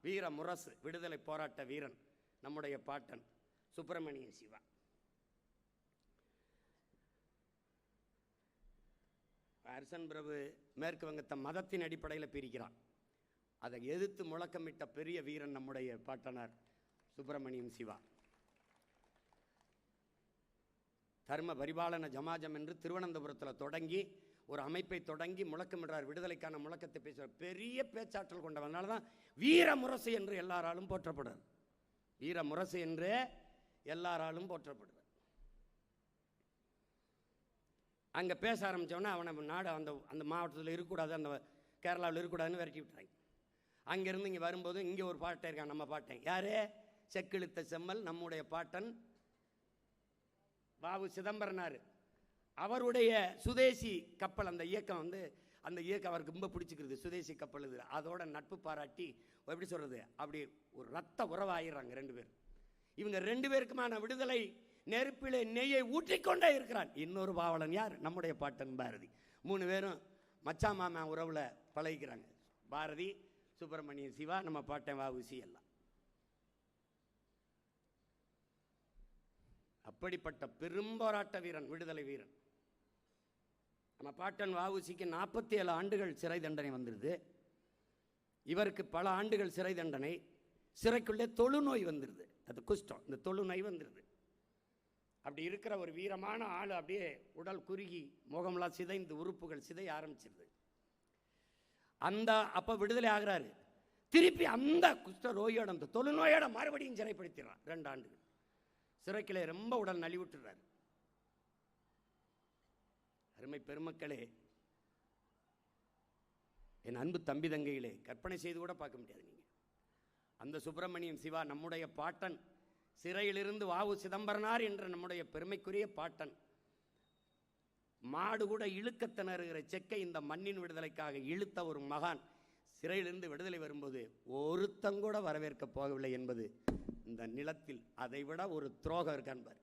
வீர முரசு விடுதலை போராட்ட வீரன் நம்முடைய பாட்டன் சுப்பிரமணிய சிவா. அரசன் பிரபு மேற்கு வங்கத்தை மதத்தின் அடிப்படையில் பிரிக்கிறான். அதை எதிர்த்து முழக்கமிட்ட பெரிய வீரன் நம்முடைய பாட்டனார் சுப்பிரமணியம் சிவா. தர்ம பரிபாலன ஜமாஜம் என்று திருவனந்தபுரத்தில் தொடங்கி ஒரு அமைப்பை தொடங்கி முழக்கமிடுறார். விடுதலைக்கான முழக்கத்தை பேசுகிறார். பெரிய பேச்சாற்றல் கொண்டவனால தான் வீர முரசு என்று எல்லாராலும் போற்றப்படுறார். வீர முரசு என்று எல்லாராலும் போற்றப்படுறார். அங்கே பேச ஆரம்பித்தவொன்னே அவனை நாடு அந்த மாவட்டத்தில் இருக்கக்கூடாது, அந்த கேரளாவில் இருக்கக்கூடாதுன்னு விரட்டி விட்டுறாங்க. அங்கேருந்து இங்கே வரும்போது இங்கே ஒரு பாட்டை இருக்கான், நம்ம பாட்டேன். யார்? செக்கிழுத்த செம்மல் நம்முடைய பாட்டன் வாவு சிதம்பரனார். அவருடைய சுதேசி கப்பல் அந்த இயக்கம் அந்த இயக்கம் அவருக்கு ரொம்ப பிடிச்சிக்கிறது. சுதேசி கப்பல் இது. அதோட நட்பு பாராட்டி எப்படி சொல்கிறது, அப்படி ஒரு ரத்த உறவாயிடுறாங்க ரெண்டு பேர். இவங்க ரெண்டு பேருக்குமான விடுதலை நெருப்பிலே நெய்யை ஊற்றிக்கொண்டே இருக்கிறான். இன்னொரு பாவலன் யார்? நம்முடைய பாட்டன் பாரதி. மூணு பேரும் மச்சா மாமா உறவில் பழகிக்கிறாங்க. பாரதி, சுப்பிரமணிய சிவா, நம்ம பாட்டன் வஉசி எல்லாம். அப்படிப்பட்ட பெரும் போராட்ட வீரன், விடுதலை வீரன் நம்ம பாட்டன் வஉசிக்கு 47 ஆண்டுகள் சிறை தண்டனை வந்துடுது. இவருக்கு பல ஆண்டுகள் சிறை தண்டனை. சிறைக்குள்ளே தொழுநோய் வந்துடுது. அது குஷ்டம். இந்த தொழுநோய் வந்துடுது. அப்படி இருக்கிற ஒரு வீரமான ஆள் அப்படியே உடல் குறுகி முகமெல்லாம் சிதைந்து உறுப்புகள் சிதைய ஆரம்பிச்சிருது. அப்போ விடுதலை ஆகிறாரு. திருப்பி அந்த குஷ்ட நோயோட அந்த தொழுநோயோட மறுபடியும் சிறைப்படுத்திடுறான். 2 ஆண்டுகள் சிறைக்கிலே ரொம்ப உடல் நலிவுட்டுறாரு. அருமை பெருமக்களே, என் அன்பு தம்பி தங்கைகளே, கற்பனை செய்து கூட பார்க்க முடியாது. நீங்கள் அந்த சுப்பிரமணியம் சிவா நம்முடைய பாட்டன், சிறையிலிருந்து வாவு சிதம்பரனார் என்ற நம்முடைய பெருமைக்குரிய பாட்டன், மாடு கூட இழுக்க திணறுகிற செக்கை இந்த மண்ணின் விடுதலைக்காக இழுத்த ஒரு மகான் சிறையிலிருந்து விடுதலை வரும்போது ஒருத்தங்கூட வரவேற்க போகவில்லை என்பது இந்த நிலத்தில் அதைவிட ஒரு துரோகம் இருக்கான்பார்.